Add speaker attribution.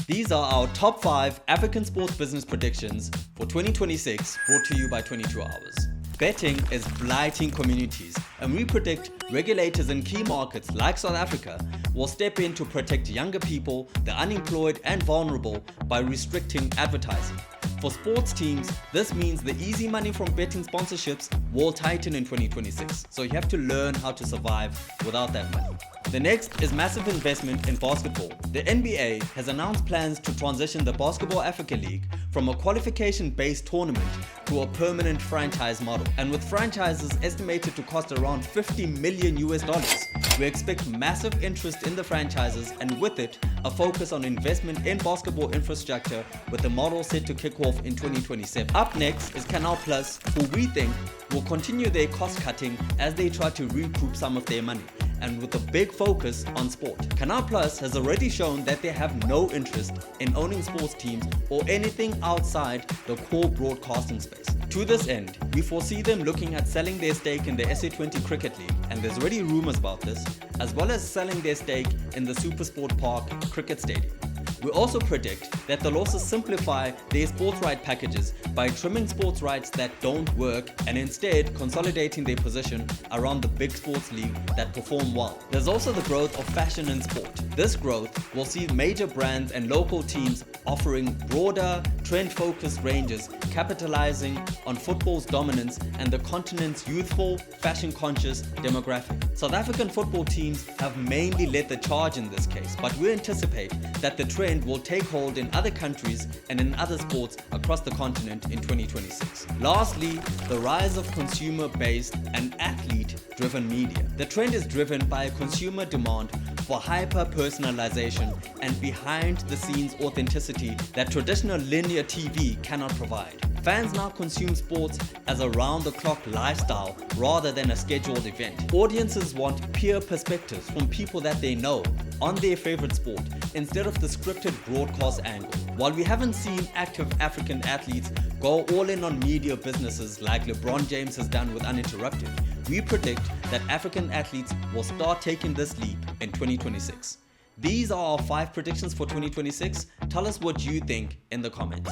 Speaker 1: These are our top 5 African sports business predictions for 2026, brought to you by 22 Hours. Betting is blighting communities, and we predict regulators in key markets like South Africa will step in to protect younger people, the unemployed and vulnerable by restricting advertising. For sports teams, this means the easy money from betting sponsorships will tighten in 2026, so you have to learn how to survive without that money. The next is massive investment in basketball. The NBA has announced plans to transition the Basketball Africa League from a qualification-based tournament to a permanent franchise model. And with franchises estimated to cost around $50 million, we expect massive interest in the franchises, and with it, a focus on investment in basketball infrastructure, with the model set to kick off in 2027. Up next is Canal Plus, who we think will continue their cost cutting as they try to recoup some of their money, and with a big focus on sport. Canal Plus has already shown that they have no interest in owning sports teams or anything outside the core broadcasting space. To this end, we foresee them looking at selling their stake in the SA20 Cricket League, and there's already rumors about this, as well as selling their stake in the SuperSport Park Cricket Stadium. We also predict that they'll also simplify their sports right packages by trimming sports rights that don't work and instead consolidating their position around the big sports league that perform well. There's also the growth of fashion and sport. This growth will see major brands and local teams offering broader, trend-focused ranges, capitalizing on football's dominance and the continent's youthful, fashion-conscious demographic. South African football teams have mainly led the charge in this case, but we anticipate that the trend will take hold in other countries and in other sports across the continent in 2026. Lastly, the rise of consumer-based and athlete-driven media. The trend is driven by a consumer demand for hyper-personalization and behind-the-scenes authenticity that traditional linear TV cannot provide. Fans now consume sports as a round-the-clock lifestyle rather than a scheduled event. Audiences want peer perspectives from people that they know on their favorite sport instead of the scripted broadcast angle. While we haven't seen active African athletes go all in on media businesses like LeBron James has done with Uninterrupted, we predict that African athletes will start taking this leap in 2026. These are our 5 predictions for 2026. Tell us what you think in the comments.